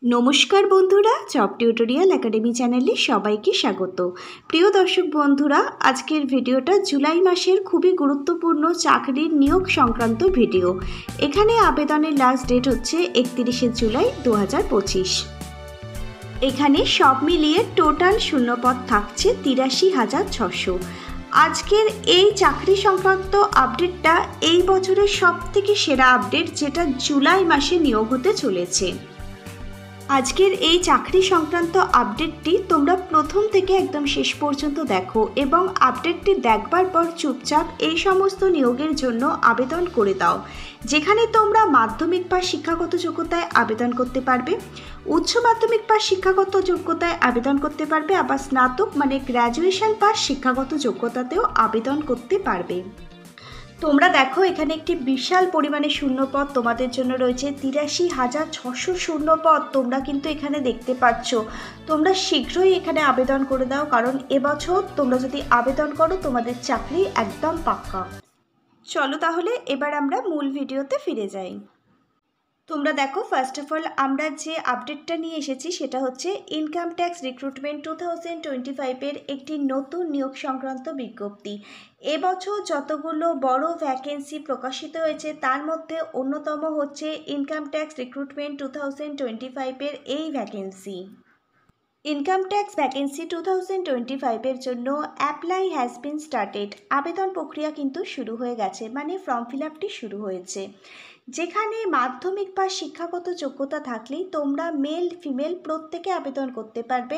নমস্কার বন্ধুরা, job tutorial academy চ্যানেলে সবাইকে স্বাগত। প্রিয় দর্শক বন্ধুরা, আজকের ভিডিওটা জুলাই মাসের খুবই গুরুত্বপূর্ণ চাকরির নিয়োগ সংক্রান্ত ভিডিও। এখানে আবেদনের লাস্ট ডেট হচ্ছে 31শে জুলাই 2025। এখানে সব মিলিয়ে টোটাল শূন্যপদ থাকছে 83,600। আজকের এই চাকরি সংক্রান্ত আপডেটটা এই বছরের সবথেকে সেরা আপডেট, যেটা জুলাই মাসে নিয়োগ হতে চলেছে। আজকের এই চাকরি সংক্রান্ত আপডেটটি তোমরা প্রথম থেকে একদম শেষ পর্যন্ত দেখো এবং আপডেটটি দেখবার পর চুপচাপ এই সমস্ত নিয়োগের জন্য আবেদন করে দাও। যেখানে তোমরা মাধ্যমিক পাস শিক্ষাগত যোগ্যতায় আবেদন করতে পারবে, উচ্চ মাধ্যমিক পাস শিক্ষাগত যোগ্যতায় আবেদন করতে পারবে, আবার স্নাতক মানে গ্র্যাজুয়েশন পাস শিক্ষাগত যোগ্যতাতেও আবেদন করতে পারবে। তোমরা দেখো এখানে একটি বিশাল পরিমাণে শূন্যপদ তোমাদের জন্য রয়েছে, 83,600 শূন্যপদ তোমরা কিন্তু এখানে দেখতে পাচ্ছ। তোমরা শীঘ্রই এখানে আবেদন করে দাও, কারণ এবছর তোমরা যদি আবেদন করো তোমাদের চাকরি একদম পাক্কা। চলো তাহলে এবার আমরা মূল ভিডিওতে ফিরে যাই। তোমরা দেখো, ফার্স্ট অফ অল আমরা যে আপডেটটা নিয়ে এসেছি সেটা হচ্ছে ইনকাম ট্যাক্স রিক্রুটমেন্ট 2025-এর একটি নতুন নিয়োগ সংক্রান্ত বিজ্ঞপ্তি। এবছর যতগুলো বড় ভ্যাকেন্সি প্রকাশিত হয়েছে তার মধ্যে অন্যতম হচ্ছে ইনকাম ট্যাক্স রিক্রুটমেন্ট 2025-এর এই ভ্যাকেন্সি। ইনকাম ট্যাক্স ভ্যাকেন্সি 2025-এর জন্য অ্যাপ্লাই হ্যাজ বিন স্টার্টেড। আবেদন প্রক্রিয়া কিন্তু শুরু হয়ে গেছে, মানে ফর্ম ফিল আপটি শুরু হয়েছে। যেখানে মাধ্যমিক বা শিক্ষাগত যোগ্যতা থাকলেই তোমরা মেল ফিমেল প্রত্যেকে আবেদন করতে পারবে।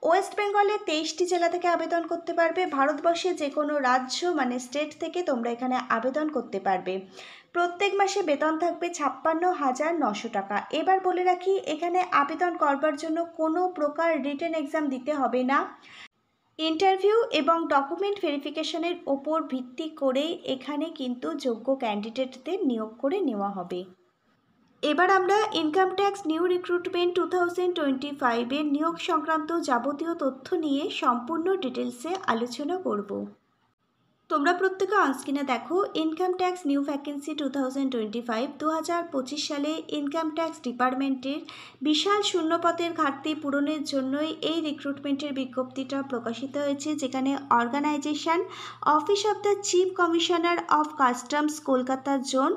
ওয়েস্ট বেঙ্গলের 23টি জেলা থেকে আবেদন করতে পারবে। ভারতবর্ষে যে কোনো রাজ্য মানে স্টেট থেকে তোমরা এখানে আবেদন করতে পারবে। প্রত্যেক মাসে বেতন থাকবে 56,900 টাকা। এবার বলে রাখি, এখানে আবেদন করবার জন্য কোনো প্রকার রিটেন এক্সাম দিতে হবে না। ইন্টারভিউ এবং ডকুমেন্ট ভেরিফিকেশনের ওপর ভিত্তি করেই এখানে কিন্তু যোগ্য ক্যান্ডিডেটদের নিয়োগ করে নেওয়া হবে। এবার আমরা ইনকাম ট্যাক্স নিউ রিক্রুটমেন্ট 2025-এর নিয়োগ সংক্রান্ত যাবতীয় তথ্য নিয়ে সম্পূর্ণ ডিটেলসে আলোচনা করব। তোমরা প্রত্যেকে অনস্ক্রিনে দেখো, ইনকাম ট্যাক্স নিউ ভ্যাকেন্সি 2025 2025 সালে ইনকাম ট্যাক্স ডিপার্টমেন্টের বিশাল শূন্যপদের ঘাটতি পূরণের জন্যই এই রিক্রুটমেন্টের বিজ্ঞপ্তিটা প্রকাশিত হয়েছে। যেখানে organisation office of the chief commissioner of customs Kolkata zone,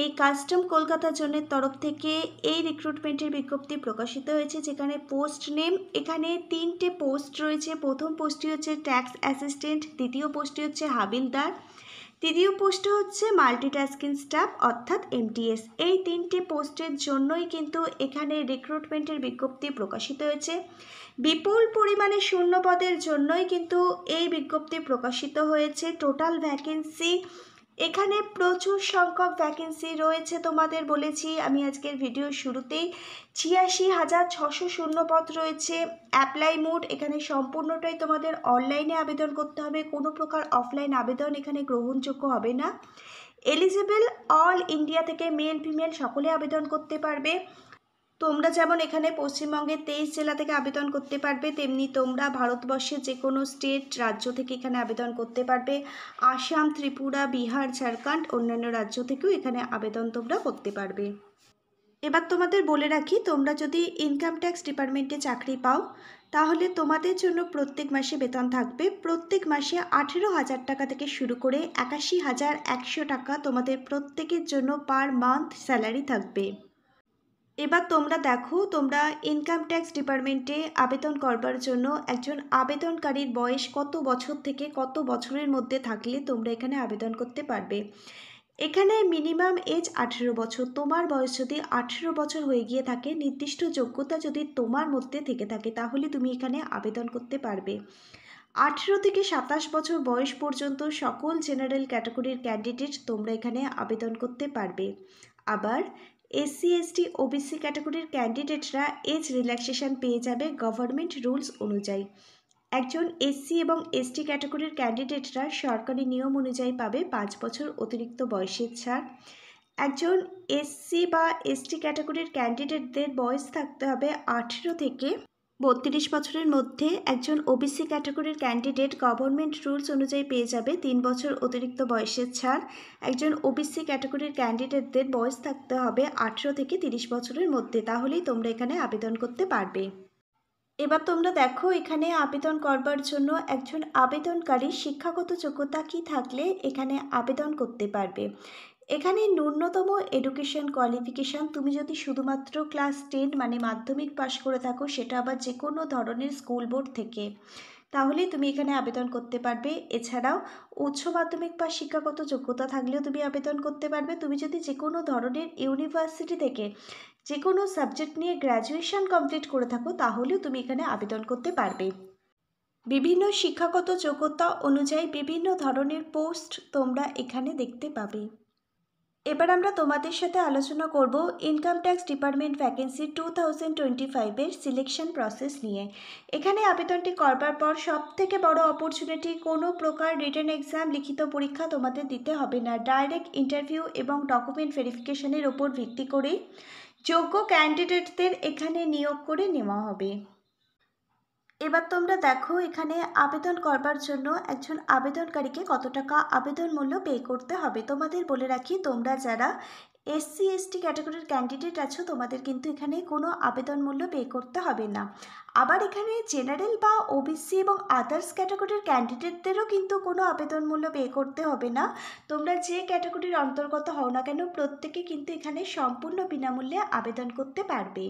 এই কাস্টম কলকাতা জোনের তরফ থেকে এই রিক্রুটমেন্টের বিজ্ঞপ্তি প্রকাশিত হয়েছে। যেখানে পোস্ট নেম, এখানে 3টে পোস্ট রয়েছে। প্রথম পোস্টটি হচ্ছে ট্যাক্স অ্যাসিস্ট্যান্ট, দ্বিতীয় পোস্টটি হচ্ছে হাবিলদার, তৃতীয় পোস্টে হচ্ছে মাল্টিটাস্কিং স্টাফ অর্থাৎ MTS। এই 3টে পোস্টের জন্যই কিন্তু এখানে রিক্রুটমেন্টের বিজ্ঞপ্তি প্রকাশিত হয়েছে। বিপুল পরিমাণে শূন্যপদের জন্যই কিন্তু এই বিজ্ঞপ্তি প্রকাশিত হয়েছে। টোটাল ভ্যাকেন্সি এখানে প্রচুর সংখ্যক ভ্যাকেন্সি রয়েছে। তোমাদের বলেছি আমি আজকের ভিডিও শুরুতেই, 86,600 শূন্যপদ রয়েছে। অ্যাপ্লাই মোড এখানে সম্পূর্ণটাই তোমাদের অনলাইনে আবেদন করতে হবে, কোনো প্রকার অফলাইন আবেদন এখানে গ্রহণযোগ্য হবে না। এলিজিবল অল ইন্ডিয়া থেকে মেল ফিমেল সকলে আবেদন করতে পারবে। তোমরা যেমন এখানে পশ্চিমবঙ্গের 23 জেলা থেকে আবেদন করতে পারবে, তেমনি তোমরা ভারতবর্ষের যে কোনো স্টেট রাজ্য থেকে এখানে আবেদন করতে পারবে। আসাম, ত্রিপুরা, বিহার, ঝাড়খণ্ড অন্যান্য রাজ্য থেকেও এখানে আবেদন তোমরা করতে পারবে। এবার তোমাদের বলে রাখি, তোমরা যদি ইনকাম ট্যাক্স ডিপার্টমেন্টে চাকরি পাও তাহলে তোমাদের জন্য প্রত্যেক মাসে বেতন থাকবে। প্রত্যেক মাসে 18,000 টাকা থেকে শুরু করে 81,100 টাকা তোমাদের প্রত্যেকের জন্য পার মান্থ স্যালারি থাকবে। এবার তোমরা দেখো, তোমরা ইনকাম ট্যাক্স ডিপার্টমেন্টে আবেদন করবার জন্য একজন আবেদনকারীর বয়স কত বছর থেকে কত বছরের মধ্যে থাকলে তোমরা এখানে আবেদন করতে পারবে। এখানে মিনিমাম এজ 18 বছর। তোমার বয়স যদি 18 বছর হয়ে গিয়ে থাকে, নির্দিষ্ট যোগ্যতা যদি তোমার মধ্যে থেকে থাকে, তাহলে তুমি এখানে আবেদন করতে পারবে। 18 থেকে 27 বছর বয়স পর্যন্ত সকল জেনারেল ক্যাটাগরির ক্যান্ডিডেট তোমরা এখানে আবেদন করতে পারবে। আবার SC ST OBC ক্যাটাগরির ক্যান্ডিডেটরা এজ রিল্যাক্সেশন পেয়ে যাবে গভর্নমেন্ট রুলস অনুযায়ী। একজন SC এবং ST ক্যাটাগরির ক্যান্ডিডেটরা সরকারি নিয়ম অনুযায়ী পাবে 5 বছর অতিরিক্ত বয়সের ছাড়। একজন SC বা ST ক্যাটাগরির ক্যান্ডিডেটদের বয়স থাকতে হবে 18 থেকে 32 বছরের মধ্যে একজন ওবিসি ক্যাটাগরির ক্যান্ডিডেট গভর্নমেন্ট রুলস অনুযায়ী পেয়ে যাবে 3 বছর অতিরিক্ত বয়সের ছাড়। একজন ওবিসি ক্যাটাগরির ক্যান্ডিডেটদের বয়স থাকতে হবে 18 থেকে 30 বছরের মধ্যে, তাহলেই তোমরা এখানে আবেদন করতে পারবে। এবার তোমরা দেখো এখানে আবেদন করবার জন্য একজন আবেদনকারী শিক্ষাগত যোগ্যতা কি থাকলে এখানে আবেদন করতে পারবে। এখানে ন্যূনতম এডুকেশন কোয়ালিফিকেশান, তুমি যদি শুধুমাত্র ক্লাস 10 মানে মাধ্যমিক পাশ করে থাকো, সেটা আবার যে কোনো ধরনের স্কুল বোর্ড থেকে, তাহলেই তুমি এখানে আবেদন করতে পারবে। এছাড়াও উচ্চ মাধ্যমিক বা শিক্ষাগত যোগ্যতা থাকলেও তুমি আবেদন করতে পারবে। তুমি যদি যে কোনো ধরনের ইউনিভার্সিটি থেকে যে কোনো সাবজেক্ট নিয়ে গ্র্যাজুয়েশন কমপ্লিট করে থাকো, তাহলেও তুমি এখানে আবেদন করতে পারবে। বিভিন্ন শিক্ষাগত যোগ্যতা অনুযায়ী বিভিন্ন ধরনের পোস্ট তোমরা এখানে দেখতে পাবে। এবার আমরা তোমাদের সাথে আলোচনা করব ইনকাম ট্যাক্স ডিপার্টমেন্ট ভ্যাকেন্সি 2025-এর সিলেকশন প্রসেস নিয়ে। এখানে আবেদনটি করবার পর সবথেকে বড় অপরচুনিটি, কোনো প্রকার রিটেন এক্সাম লিখিত পরীক্ষা তোমাদের দিতে হবে না। ডাইরেক্ট ইন্টারভিউ এবং ডকুমেন্ট ভেরিফিকেশনের ওপর ভিত্তি করে যোগ্য ক্যান্ডিডেটদের এখানে নিয়োগ করে নেওয়া হবে। এবার তোমরা দেখো এখানে আবেদন করবার জন্য একজন আবেদনকারীকে কত টাকা আবেদন মূল্য পে করতে হবে। তোমাদের বলে রাখি, তোমরা যারা এসসি এসটি ক্যাটাগরির ক্যান্ডিডেট আছো, তোমাদের কিন্তু এখানে কোনো আবেদন মূল্য পে করতে হবে না। আবার এখানে জেনারেল বা ওবিসি এবং আদার্স ক্যাটাগরির ক্যান্ডিডেটদেরও কিন্তু কোনো আবেদন মূল্য পে করতে হবে না। তোমরা যে ক্যাটাগরির অন্তর্গত হও না কেন, প্রত্যেকে কিন্তু এখানে সম্পূর্ণ বিনামূল্যে আবেদন করতে পারবে।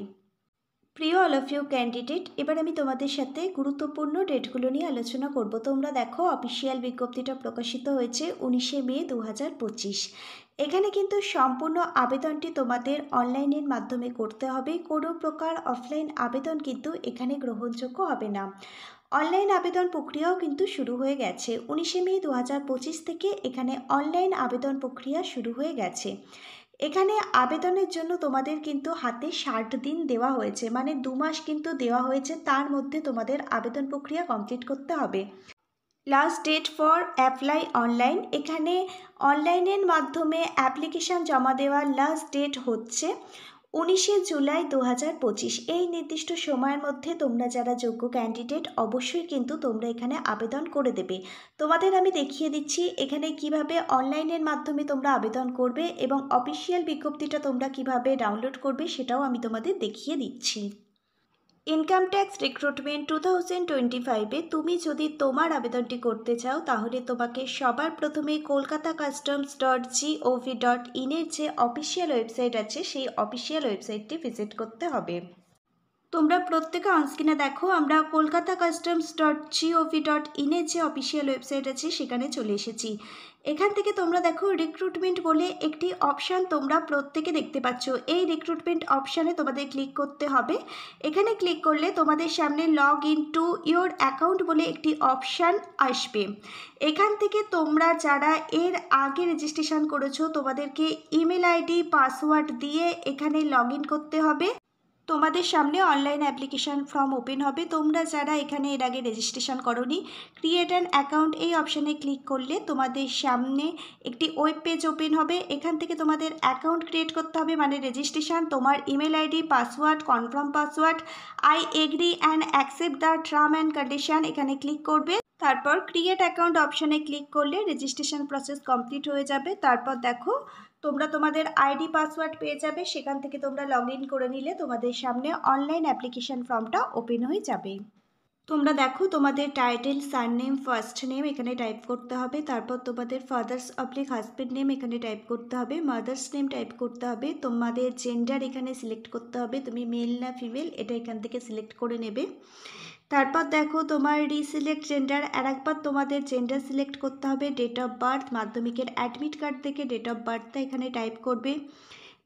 প্রিয় অল অফ ইউ ক্যান্ডিডেট, এবার আমি তোমাদের সাথে গুরুত্বপূর্ণ ডেটগুলো নিয়ে আলোচনা করব। তোমরা দেখো অফিসিয়াল বিজ্ঞপ্তিটা প্রকাশিত হয়েছে 19শে মে 2025। এখানে কিন্তু সম্পূর্ণ আবেদনটি তোমাদের অনলাইনের মাধ্যমে করতে হবে। কোনো প্রকার অফলাইন আবেদন কিন্তু এখানে গ্রহণযোগ্য হবে না। অনলাইন আবেদন প্রক্রিয়াও কিন্তু শুরু হয়ে গেছে। 19শে মে 2025 থেকে এখানে অনলাইন আবেদন প্রক্রিয়া শুরু হয়ে গেছে। এখানে আবেদনের জন্য তোমাদের কিন্তু হাতে 60 দিন দেওয়া হয়েছে, মানে 2 মাস কিন্তু দেওয়া হয়েছে। তার মধ্যে তোমাদের আবেদন প্রক্রিয়া কমপ্লিট করতে হবে। Last date for apply online, এখানে অনলাইনের মাধ্যমে অ্যাপ্লিকেশান জমা দেওয়ার লাস্ট ডেট হচ্ছে 19শে জুলাই 2025। এই নির্দিষ্ট সময়ের মধ্যে তোমরা যারা যোগ্য ক্যান্ডিডেট, অবশ্যই কিন্তু তোমরা এখানে আবেদন করে দেবে। তোমাদের আমি দেখিয়ে দিচ্ছি এখানে কিভাবে অনলাইনের মাধ্যমে তোমরা আবেদন করবে এবং অফিসিয়াল বিজ্ঞপ্তিটা তোমরা কিভাবে ডাউনলোড করবে, সেটাও আমি তোমাদের দেখিয়ে দিচ্ছি। ইনকাম ট্যাক্স রিক্রুটমেন্ট 2025-এ তুমি যদি তোমার আবেদনটি করতে চাও, তাহলে তোমাকে সবার প্রথমে kolkatacustoms.gov.in এর যে অফিসিয়াল ওয়েবসাইট আছে, সেই অফিসিয়াল ওয়েবসাইটটি ভিজিট করতে হবে। তোমরা প্রত্যেকে অনস্ক্রিনে দেখো আমরা kolkatacustoms.gov.in এর যে অফিসিয়াল ওয়েবসাইট আছে সেখানে চলে এসেছি। এখান থেকে তোমরা দেখো রিক্রুটমেন্ট বলে একটি অপশান তোমরা প্রত্যেকে দেখতে পাচ্ছ। এই রিক্রুটমেন্ট অপশানে তোমাদের ক্লিক করতে হবে। এখানে ক্লিক করলে তোমাদের সামনে log in to your account বলে একটি অপশান আসবে। এখান থেকে তোমরা যারা এর আগে রেজিস্ট্রেশন করেছো, তোমাদেরকে ইমেল আইডি পাসওয়ার্ড দিয়ে এখানে লগ ইন করতে হবে। তোমাদের সামনে অনলাইন অ্যাপ্লিকেশান ফর্ম ওপেন হবে। তোমরা যারা এখানে এর আগে রেজিস্ট্রেশন করোনি, ক্রিয়েট অ্যান অ্যাকাউন্ট এই অপশানে ক্লিক করলে তোমাদের সামনে একটি ওয়েব পেজ ওপেন হবে। এখান থেকে তোমাদের অ্যাকাউন্ট ক্রিয়েট করতে হবে, মানে রেজিস্ট্রেশন, তোমার email ID, password, confirm password, I agree and accept the term and condition, এখানে ক্লিক করবে। তারপর ক্রিয়েট অ্যাকাউন্ট অপশানে ক্লিক করলে রেজিস্ট্রেশন প্রসেস কমপ্লিট হয়ে যাবে। তারপর দেখো তোমরা তোমাদের আইডি পাসওয়ার্ড পেয়ে যাবে, সেখান থেকে তোমরা লগ ইন করে নিলে তোমাদের সামনে অনলাইন অ্যাপ্লিকেশান ফর্মটা ওপেন হয়ে যাবে। তোমরা দেখো তোমাদের টাইটেল, সারনেম, ফার্স্ট নেম এখানে টাইপ করতে হবে। তারপর তোমাদের ফাদার্স অবলিক হাজব্যান্ড নেম এখানে টাইপ করতে হবে। মাদার্স নেম টাইপ করতে হবে। তোমাদের জেন্ডার এখানে সিলেক্ট করতে হবে, তুমি মেল না ফিমেল এটা এখান থেকে সিলেক্ট করে নেবে। তারপর দেখো তোমার রিসিলেক্ট জেন্ডার, আর একবার তোমাদের জেন্ডার সিলেক্ট করতে হবে। ডেট অফ বার্থ, মাধ্যমিকের অ্যাডমিট কার্ড থেকে ডেট অফ বার্থটা এখানে টাইপ করবে।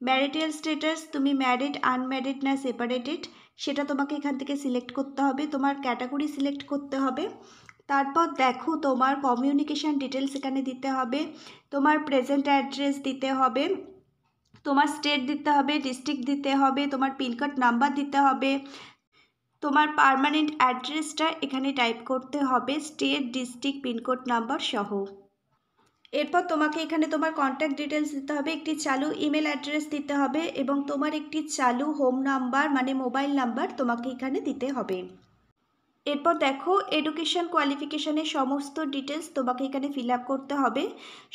ম্যারিটাল স্ট্যাটাস, তুমি ম্যারিড, আনম্যারিড না সেপারেটেড, সেটা তোমাকে এখান থেকে সিলেক্ট করতে হবে। তোমার ক্যাটাগরি সিলেক্ট করতে হবে। তারপর দেখো তোমার কমিউনিকেশান ডিটেলস এখানে দিতে হবে। তোমার প্রেজেন্ট অ্যাড্রেস দিতে হবে, তোমার স্টেট দিতে হবে, ডিস্ট্রিক্ট দিতে হবে, তোমার পিনকোড নাম্বার দিতে হবে, তোমার পার্মানেন্ট অ্যাড্রেসটা এখানে টাইপ করতে হবে, স্টেট, ডিস্ট্রিক্ট, পিনকোড নাম্বার সহ। এরপর তোমাকে এখানে তোমার কন্ট্যাক্ট ডিটেলস দিতে হবে, একটি চালু ইমেল অ্যাড্রেস দিতে হবে এবং তোমার একটি চালু হোম নাম্বার মানে মোবাইল নাম্বার তোমাকে এখানে দিতে হবে। এরপর দেখো এডুকেশন কোয়ালিফিকেশনের সমস্ত ডিটেলস তোমাকে এখানে ফিল আপ করতে হবে।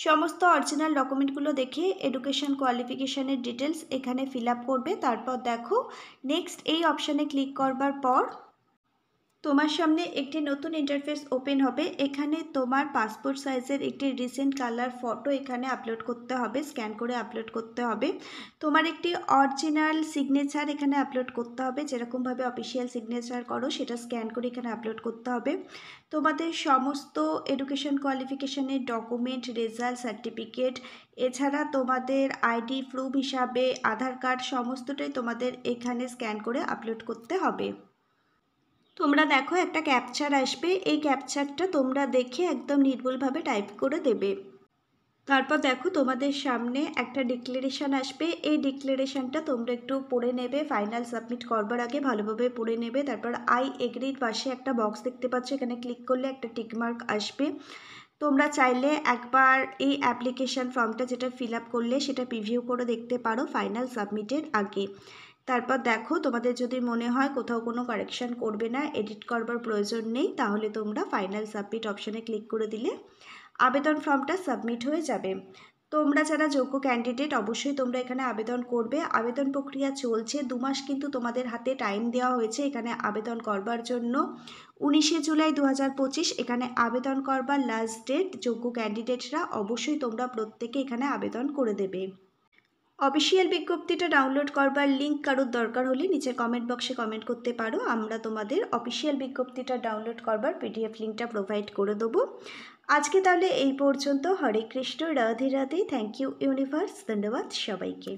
সমস্ত অরিজিনাল ডকুমেন্টগুলো দেখে এডুকেশন কোয়ালিফিকেশনের ডিটেলস এখানে ফিল আপ করবে। তারপর দেখো নেক্সট এই অপশানে ক্লিক করবার পর তোমার সামনে একটি নতুন ইন্টারফেস ওপেন হবে। এখানে তোমার পাসপোর্ট সাইজের একটি রিসেন্ট কালার ফটো এখানে আপলোড করতে হবে, স্ক্যান করে আপলোড করতে হবে। তোমার একটি অরিজিনাল সিগনেচার এখানে আপলোড করতে হবে, যেরকমভাবে অফিসিয়াল সিগনেচার করো সেটা স্ক্যান করে এখানে আপলোড করতে হবে। তোমাদের সমস্ত এডুকেশন কোয়ালিফিকেশনের ডকুমেন্ট, রেজাল্ট, সার্টিফিকেট, এছাড়া তোমাদের আইডি প্রুফ হিসাবে আধার কার্ড সমস্তটাই তোমাদের এখানে স্ক্যান করে আপলোড করতে হবে। তোমরা দেখো একটা ক্যাপচার আসবে, এই ক্যাপচারটা তোমরা দেখে একদম নির্ভুলভাবে টাইপ করে দেবে। তারপর দেখো তোমাদের সামনে একটা ডিক্লারেশন আসবে, এই ডিক্লারেশনটা তোমরা একটু পড়ে নেবে, ফাইনাল সাবমিট করবার আগে ভালোভাবে পড়ে নেবে। তারপর আই এগ্রির পাশে একটা বক্স দেখতে পাচ্ছ, এখানে ক্লিক করলে একটা টিকমার্ক আসবে। তোমরা চাইলে একবার এই অ্যাপ্লিকেশন ফর্মটা যেটা ফিল আপ করলে সেটা প্রিভিউ করে দেখতে পারো ফাইনাল সাবমিটের আগে। তারপর দেখো তোমাদের যদি মনে হয় কোথাও কোনো কারেকশান করবে না, এডিট করবার প্রয়োজন নেই, তাহলে তোমরা ফাইনাল সাবমিট অপশানে ক্লিক করে দিলে আবেদন ফর্মটা সাবমিট হয়ে যাবে। তোমরা যারা যোগ্য ক্যান্ডিডেট অবশ্যই তোমরা এখানে আবেদন করবে। আবেদন প্রক্রিয়া চলছে, 2 মাস কিন্তু তোমাদের হাতে টাইম দেওয়া হয়েছে এখানে আবেদন করবার জন্য। 19শে জুলাই 2025 এখানে আবেদন করবার লাস্ট ডেট। যোগ্য ক্যান্ডিডেটরা অবশ্যই তোমরা প্রত্যেকে এখানে আবেদন করে দেবে। অফিসিয়াল বিজ্ঞপ্তিটা ডাউনলোড করবার লিঙ্ক কারোর দরকার হলে নিচের কমেন্ট বক্সে কমেন্ট করতে পারো, আমরা তোমাদের অফিসিয়াল বিজ্ঞপ্তিটা ডাউনলোড করবার পিডিএফ লিঙ্কটা প্রোভাইড করে দেবো। আজকে তাহলে এই পর্যন্ত। Hare Krishna, Radhe Radhe, thank you universe, ধন্যবাদ সবাইকে।